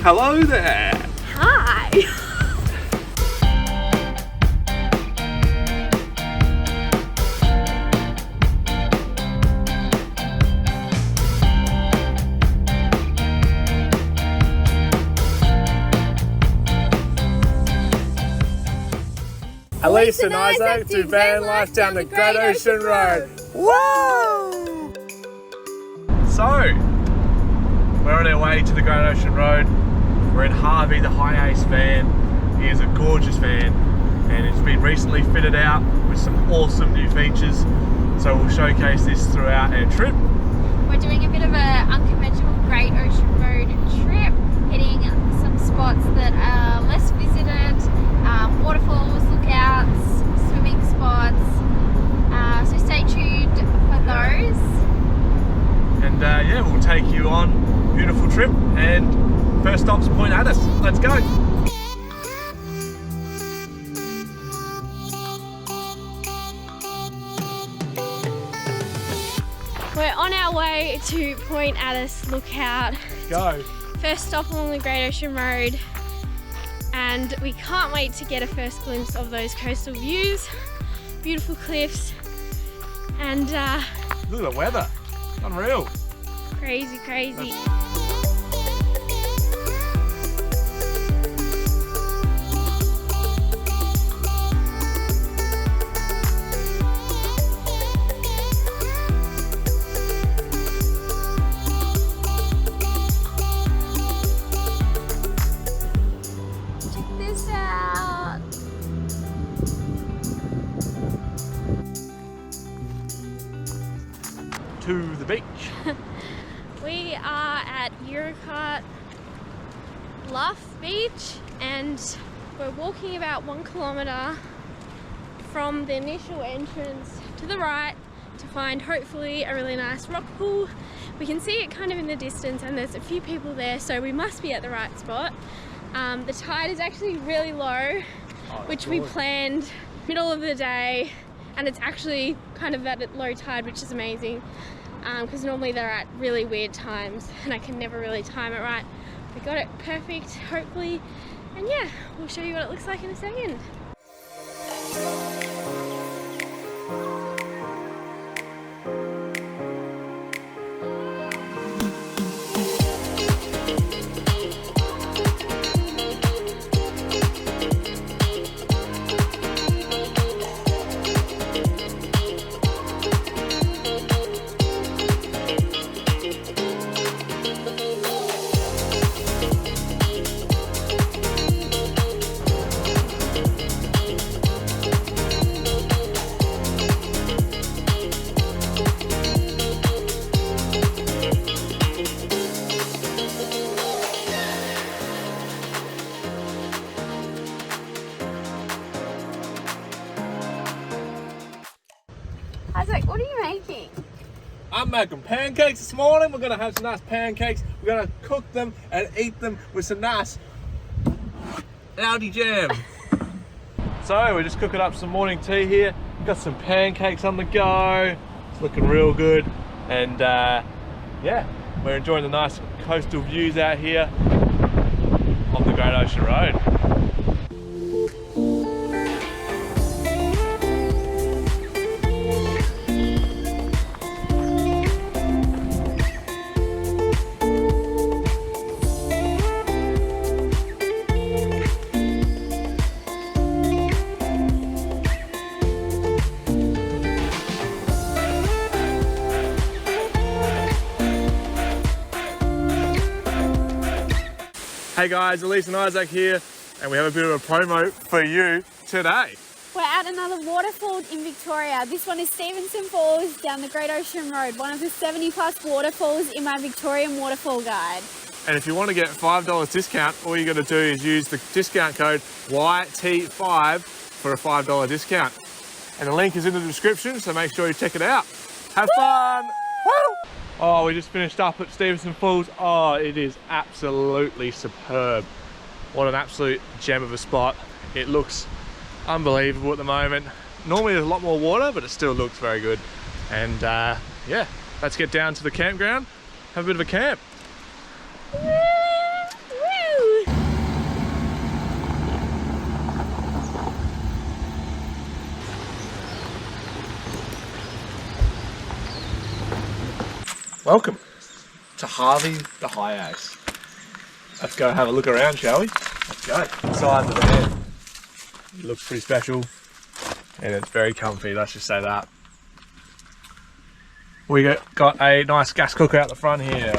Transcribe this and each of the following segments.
Hello there. Hi. Elise and Isaac do van life down the Great Ocean Road. Whoa! So, we're on our way to the Great Ocean Road. We're in Harvey The Hiace van. He is a gorgeous van and it's been recently fitted out with some awesome new features. So we'll showcase this throughout our trip. We're doing a bit of an unconventional Great Ocean Road trip, hitting some spots that are less visited, waterfalls, lookouts, swimming spots. So stay tuned for those. And yeah, we'll take you on a beautiful trip, and first stop's Point Addis. Let's go. We're on our way to Point Addis Lookout. Go. First stop along the Great Ocean Road, and we can't wait to get a first glimpse of those coastal views, beautiful cliffs, and Look at the weather. Unreal. crazy. Check this out. To the beach. We are at Urot Bluff Beach, and we're walking about 1 kilometre from the initial entrance to the right to find hopefully a really nice rock pool. We can see it kind of in the distance and there's a few people there, so we must be at the right spot. The tide is actually really low, which we planned middle of the day, and it's actually kind of at low tide, which is amazing. Because normally they're at really weird times and I can never really time it right. We got it perfect, hopefully, and yeah, we'll show you what it looks like in a second. Isaac, what are you making? I'm making pancakes this morning. We're gonna have some nice pancakes. We're gonna cook them and eat them with some nice Aldi jam. So we're just cooking up some morning tea here. Got some pancakes on the go. It's looking real good. And yeah, we're enjoying the nice coastal views out here on the Great Ocean Road. Hey guys, Elise and Isaac here, and we have a bit of a promo for you today. We're at another waterfall in Victoria. This one is Stevenson Falls down the Great Ocean Road, one of the 70+ waterfalls in my Victorian waterfall guide. And if you want to get $5 discount, all you got to do is use the discount code YT5 for a $5 discount. And the link is in the description, so make sure you check it out. Have fun! Woo! Oh, we just finished up at Stevenson Falls. Oh, it is absolutely superb. What an absolute gem of a spot. It looks unbelievable at the moment. Normally there's a lot more water, but it still looks very good. And yeah, let's get down to the campground, have a bit of a camp. Woo! Welcome to Harvey The Hiace. Let's go have a look around, shall we? Let's go. Inside the van. It looks pretty special and it's very comfy, let's just say that. We got a nice gas cooker out the front here,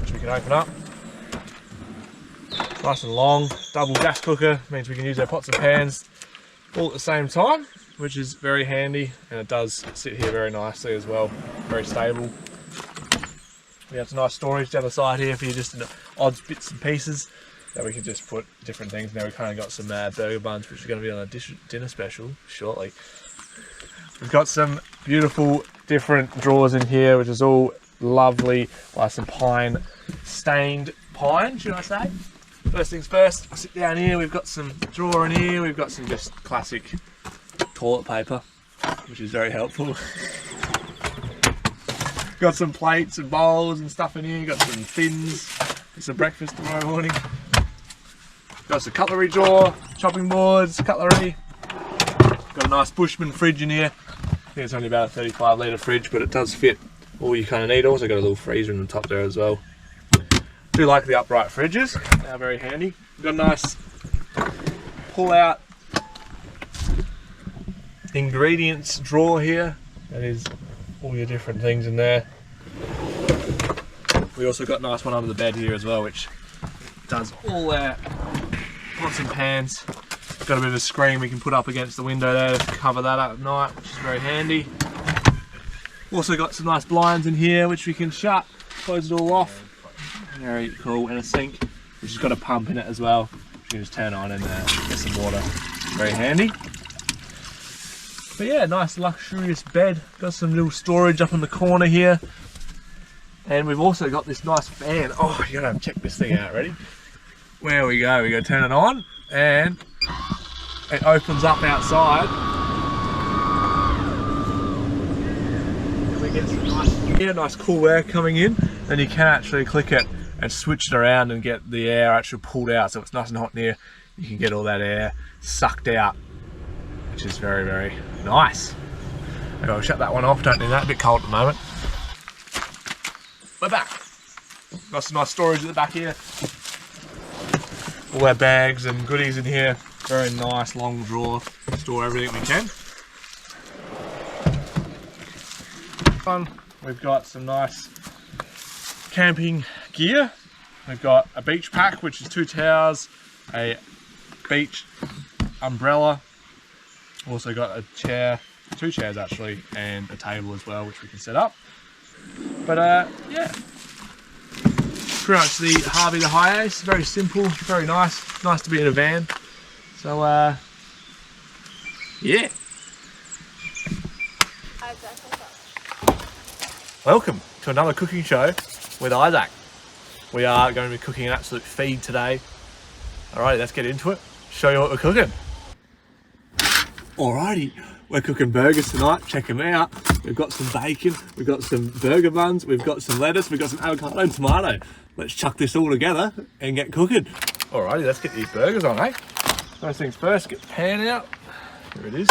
which we can open up. Nice and long, double gas cooker, means we can use our pots and pans all at the same time, which is very handy, and it does sit here very nicely as well, very stable. We have some nice storage down the side here for you, just in odds bits and pieces that we can just put different things. Now we kind of got some burger buns, which are going to be on a dinner special shortly. We've got some beautiful different drawers in here, which is all lovely, like some pine, stained pine, should I say? First things first, I'll sit down here. We've got some drawer in here. We've got some just classic toilet paper, which is very helpful. Got some plates and bowls and stuff in here. Got some tins for some breakfast tomorrow morning. Got some cutlery drawer, chopping boards, cutlery. Got a nice Bushman fridge in here. I think it's only about a 35 litre fridge, but it does fit all you kind of need. Also got a little freezer in the top there as well. Do like the upright fridges, they're very handy. We've got a nice pull out ingredients drawer here. That is all your different things in there. We also got a nice one under the bed here as well, which does all our pots and pans. Got a bit of a screen we can put up against the window there to cover that up at night, which is very handy. Also got some nice blinds in here which we can shut, close it all off. Very cool, and a sink which has got a pump in it as well. You can just turn on and get some water. Very handy. But yeah, nice luxurious bed. Got some little storage up in the corner here. And we've also got this nice fan. Oh, you gotta check this thing out, ready? There we go, we gotta turn it on and it opens up outside. And we get some nice cool air coming in. Then you can actually click it and switch it around and get the air actually pulled out, so it's nice and hot in here. You can get all that air sucked out, which is very, very nice. Maybe I'll shut that one off, don't need that, a bit cold at the moment. We're back. Got some nice storage at the back here. All our bags and goodies in here. Very nice long drawer, store everything we can. Fun. We've got some nice camping gear. We've got a beach pack, which is 2 towels, a beach umbrella. Also got a chair, 2 chairs actually, and a table as well, which we can set up. But yeah, pretty much the Harvey The Hiace. Very simple, very nice. Nice to be in a van. So yeah. Welcome to another cooking show with Isaac. We are going to be cooking an absolute feed today. Alrighty, let's get into it. Show you what we're cooking. Alrighty, we're cooking burgers tonight. Check them out. We've got some bacon, we've got some burger buns, we've got some lettuce, we've got some avocado and tomato. Let's chuck this all together and get cooking. Alrighty, let's get these burgers on, eh? First things first, get the pan out. Here it is.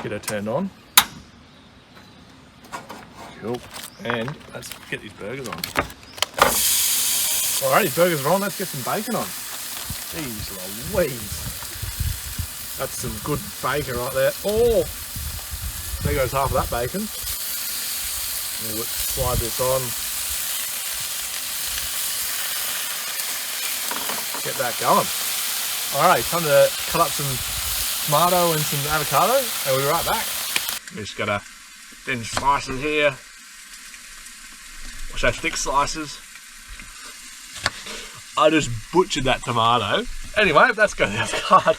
Get her turned on. Cool. And let's get these burgers on. Alrighty, burgers are on. Let's get some bacon on. Jeez Louise. That's some good bacon right there. Oh! There goes half of that bacon. We'll slide this on. Get that going. Alright, time to cut up some tomato and some avocado, and we'll be right back. We just got a thin slices here. Or should I thick slices? I just butchered that tomato. Anyway, let's go to the avocado.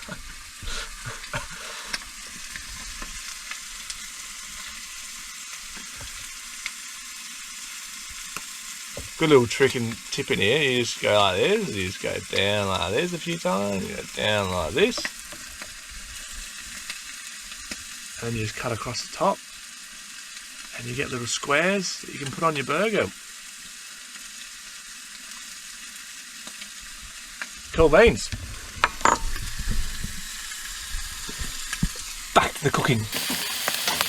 Good little trick and tip in here. You just go like this, you just go down like this a few times, you go down like this, and then you just cut across the top, and you get little squares that you can put on your burger. Cool beans. Back to the cooking.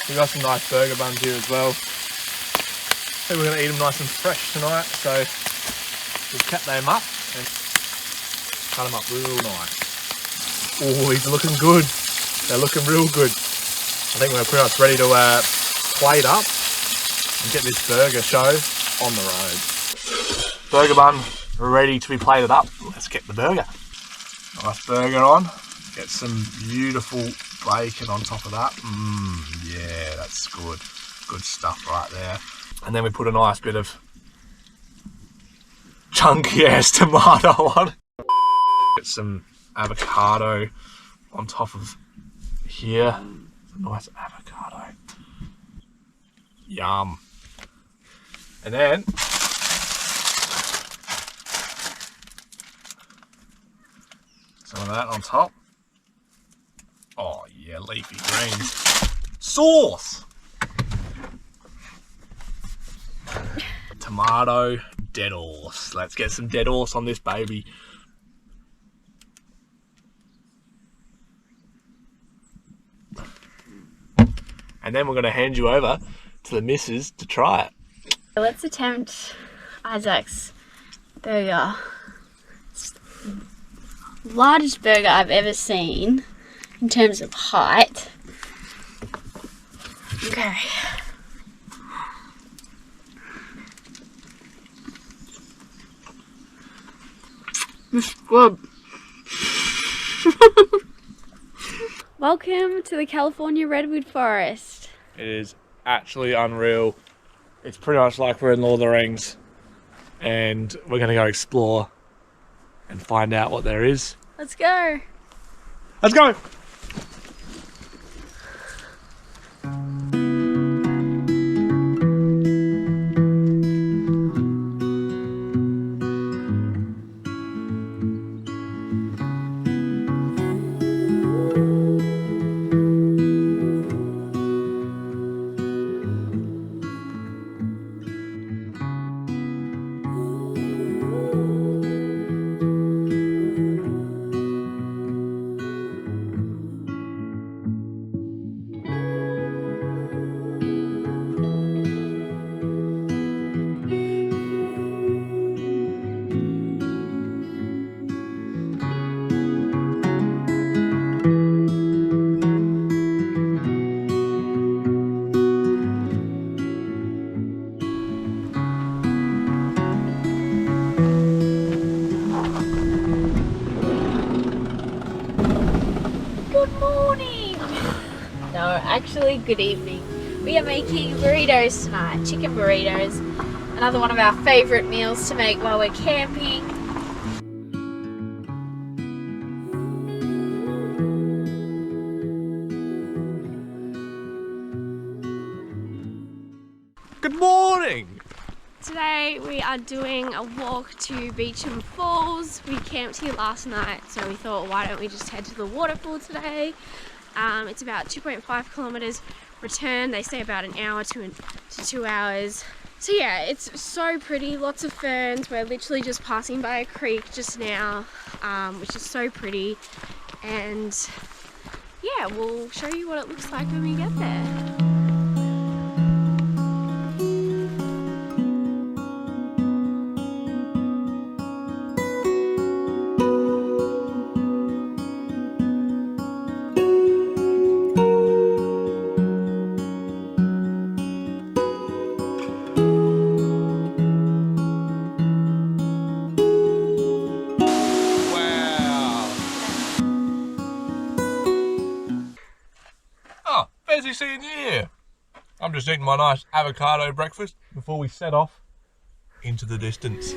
We got some nice burger buns here as well. think we're going to eat them nice and fresh tonight, so we'll cut them up and cut them up real nice. Oh, these are looking good. They're looking real good. I think we're pretty much ready to plate up and get this burger show on the road. Burger bun ready to be plated up. Let's get the burger. Nice burger on. Get some beautiful bacon on top of that. Yeah, that's good. Good stuff right there. And then we put a nice bit of chunky ass tomato on. Get some avocado on top of here. Nice avocado. Yum. And then some of that on top. Oh yeah, leafy greens. Sauce! Tomato, dead horse. Let's get some dead horse on this baby. And then we're going to hand you over to the missus to try it. Let's attempt Isaac's burger. It's the largest burger I've ever seen in terms of height. Okay. It's good. Welcome to the California Redwood Forest. It is actually unreal. It's pretty much like we're in Lord of the Rings, and we're going to go explore and find out what there is. Let's go. Let's go! Actually, good evening. We are making burritos tonight, chicken burritos. Another one of our favourite meals to make while we're camping. Good morning! Today we are doing a walk to Stevenson Falls. We camped here last night, so we thought, why don't we just head to the waterfall today? It's about 2.5 kilometers return. They say about an hour to 2 hours. So yeah, it's so pretty, lots of ferns. We're literally just passing by a creek just now, which is so pretty. And yeah, we'll show you what it looks like when we get there. Fancy seeing you here. I'm just eating my nice avocado breakfast before we set off into the distance.